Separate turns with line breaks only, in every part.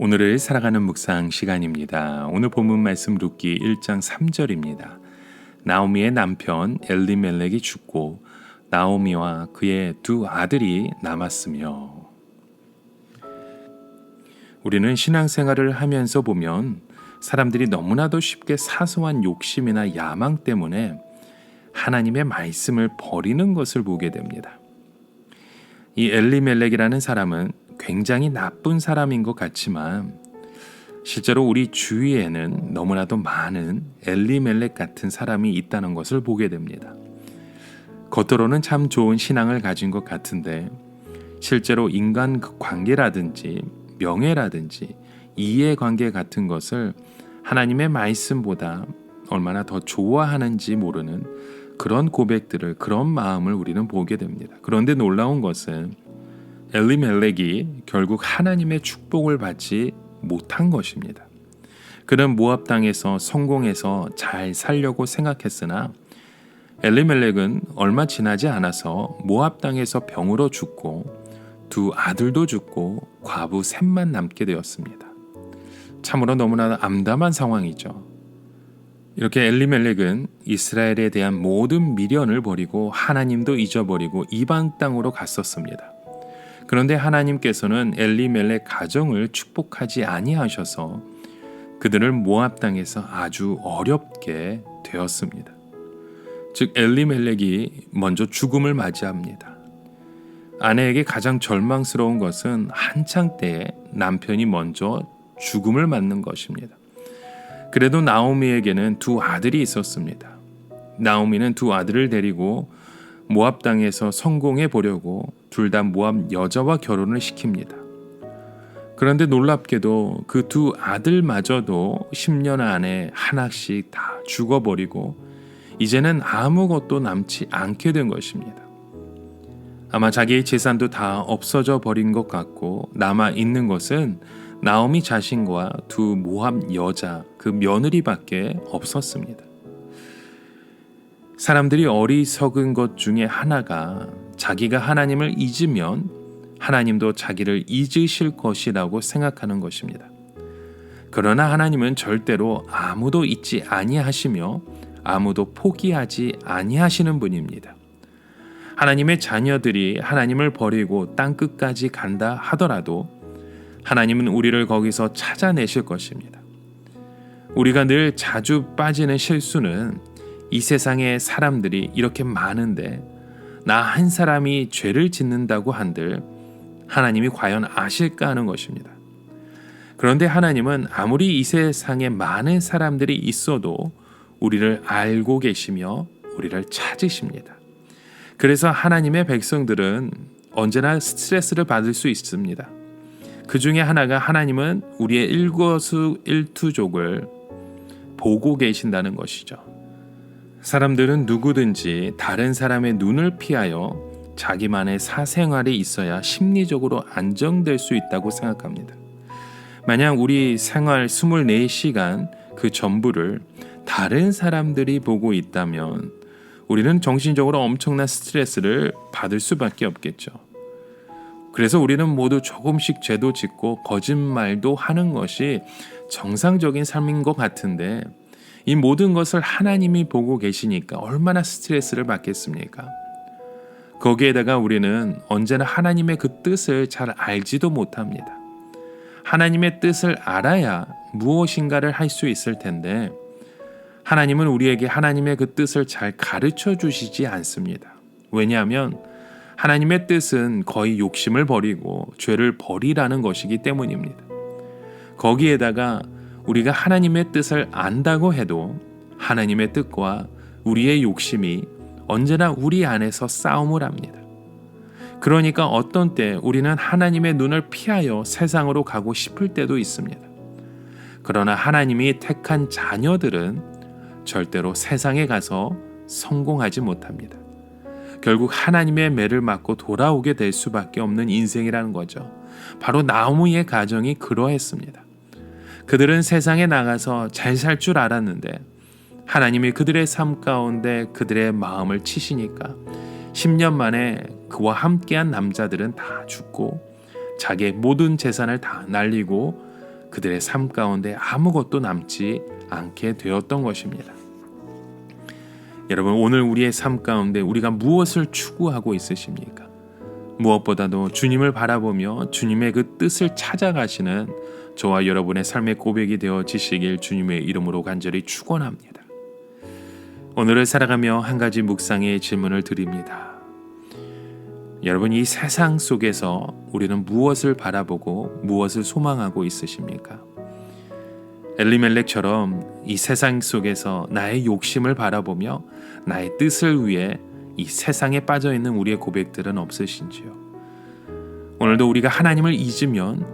오늘을 살아가는 묵상 시간입니다. 오늘 본문 말씀 룻기 1장 3절입니다. 나오미의 남편 엘리멜렉이 죽고 나오미와 그의 두 아들이 남았으며. 우리는 신앙생활을 하면서 보면 사람들이 너무나도 쉽게 사소한 욕심이나 야망 때문에 하나님의 말씀을 버리는 것을 보게 됩니다. 이 엘리멜렉이라는 사람은 굉장히 나쁜 사람인 것 같지만 실제로 우리 주위에는 너무나도 많은 엘리멜렉 같은 사람이 있다는 것을 보게 됩니다. 겉으로는 참 좋은 신앙을 가진 것 같은데 실제로 인간 관계라든지 명예라든지 이해관계 같은 것을 하나님의 말씀보다 얼마나 더 좋아하는지 모르는 그런 고백들을, 그런 마음을 우리는 보게 됩니다. 그런데 놀라운 것은 엘리멜렉이 결국 하나님의 축복을 받지 못한 것입니다. 그는 모압 땅에서 성공해서 잘 살려고 생각했으나 엘리멜렉은 얼마 지나지 않아서 모압 땅에서 병으로 죽고 두 아들도 죽고 과부 셋만 남게 되었습니다. 참으로 너무나 암담한 상황이죠. 이렇게 엘리멜렉은 이스라엘에 대한 모든 미련을 버리고 하나님도 잊어버리고 이방 땅으로 갔었습니다. 그런데 하나님께서는 엘리멜렉 가정을 축복하지 아니하셔서 그들을 모압 땅에서 아주 어렵게 되었습니다. 즉 엘리멜렉이 먼저 죽음을 맞이합니다. 아내에게 가장 절망스러운 것은 한창 때에 남편이 먼저 죽음을 맞는 것입니다. 그래도 나오미에게는 두 아들이 있었습니다. 나오미는 두 아들을 데리고 모압 땅에서 성공해 보려고 둘 다 모압 여자와 결혼을 시킵니다. 그런데 놀랍게도 그 두 아들마저도 10년 안에 하나씩 다 죽어버리고 이제는 아무것도 남지 않게 된 것입니다. 아마 자기의 재산도 다 없어져 버린 것 같고 남아 있는 것은 나오미 자신과 두 모압 여자, 그 며느리밖에 없었습니다. 사람들이 어리석은 것 중에 하나가 자기가 하나님을 잊으면 하나님도 자기를 잊으실 것이라고 생각하는 것입니다. 그러나 하나님은 절대로 아무도 잊지 아니하시며 아무도 포기하지 아니하시는 분입니다. 하나님의 자녀들이 하나님을 버리고 땅끝까지 간다 하더라도 하나님은 우리를 거기서 찾아내실 것입니다. 우리가 늘 자주 빠지는 실수는 이 세상의 사람들이 이렇게 많은데 나 한 사람이 죄를 짓는다고 한들 하나님이 과연 아실까 하는 것입니다. 그런데 하나님은 아무리 이 세상에 많은 사람들이 있어도 우리를 알고 계시며 우리를 찾으십니다. 그래서 하나님의 백성들은 언제나 스트레스를 받을 수 있습니다. 그 중에 하나가 하나님은 우리의 일거수일투족을 보고 계신다는 것이죠. 사람들은 누구든지 다른 사람의 눈을 피하여 자기만의 사생활이 있어야 심리적으로 안정될 수 있다고 생각합니다. 만약 우리 생활 24시간 그 전부를 다른 사람들이 보고 있다면 우리는 정신적으로 엄청난 스트레스를 받을 수밖에 없겠죠. 그래서 우리는 모두 조금씩 죄도 짓고 거짓말도 하는 것이 정상적인 삶인 것 같은데 이 모든 것을 하나님이 보고 계시니까 얼마나 스트레스를 받겠습니까? 거기에다가 우리는 언제나 하나님의 그 뜻을 잘 알지도 못합니다. 하나님의 뜻을 알아야 무엇인가를 할 수 있을 텐데 하나님은 우리에게 하나님의 그 뜻을 잘 가르쳐 주시지 않습니다. 왜냐하면 하나님의 뜻은 거의 욕심을 버리고 죄를 버리라는 것이기 때문입니다. 거기에다가 우리가 하나님의 뜻을 안다고 해도 하나님의 뜻과 우리의 욕심이 언제나 우리 안에서 싸움을 합니다. 그러니까 어떤 때 우리는 하나님의 눈을 피하여 세상으로 가고 싶을 때도 있습니다. 그러나 하나님이 택한 자녀들은 절대로 세상에 가서 성공하지 못합니다. 결국 하나님의 매를 맞고 돌아오게 될 수밖에 없는 인생이라는 거죠. 바로 나오미의 가정이 그러했습니다. 그들은 세상에 나가서 잘 살 줄 알았는데 하나님이 그들의 삶 가운데 그들의 마음을 치시니까 10년 만에 그와 함께한 남자들은 다 죽고 자기의 모든 재산을 다 날리고 그들의 삶 가운데 아무것도 남지 않게 되었던 것입니다. 여러분, 오늘 우리의 삶 가운데 우리가 무엇을 추구하고 있으십니까? 무엇보다도 주님을 바라보며 주님의 그 뜻을 찾아가시는 저와 여러분의 삶의 고백이 되어지시길 주님의 이름으로 간절히 축원합니다. 오늘을 살아가며 한 가지 묵상의 질문을 드립니다. 여러분, 이 세상 속에서 우리는 무엇을 바라보고 무엇을 소망하고 있으십니까? 엘리멜렉처럼 이 세상 속에서 나의 욕심을 바라보며 나의 뜻을 위해 이 세상에 빠져있는 우리의 고백들은 없으신지요? 오늘도 우리가 하나님을 잊으면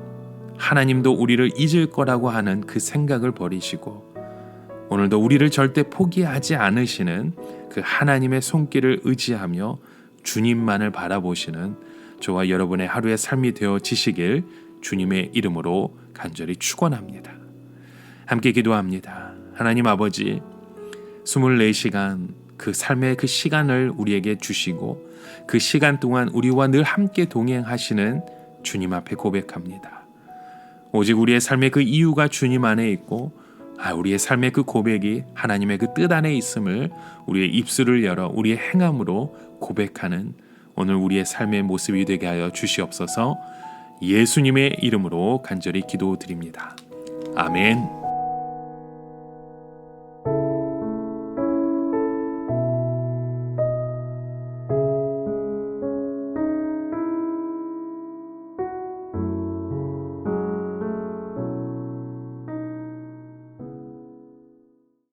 하나님도 우리를 잊을 거라고 하는 그 생각을 버리시고, 오늘도 우리를 절대 포기하지 않으시는 그 하나님의 손길을 의지하며 주님만을 바라보시는 저와 여러분의 하루의 삶이 되어지시길 주님의 이름으로 간절히 축원합니다. 함께 기도합니다. 하나님 아버지, 24시간 그 삶의 그 시간을 우리에게 주시고 그 시간 동안 우리와 늘 함께 동행하시는 주님 앞에 고백합니다. 오직 우리의 삶의 그 이유가 주님 안에 있고 우리의 삶의 그 고백이 하나님의 그 뜻 안에 있음을 우리의 입술을 열어 우리의 행함으로 고백하는 오늘 우리의 삶의 모습이 되게 하여 주시옵소서. 예수님의 이름으로 간절히 기도드립니다. 아멘.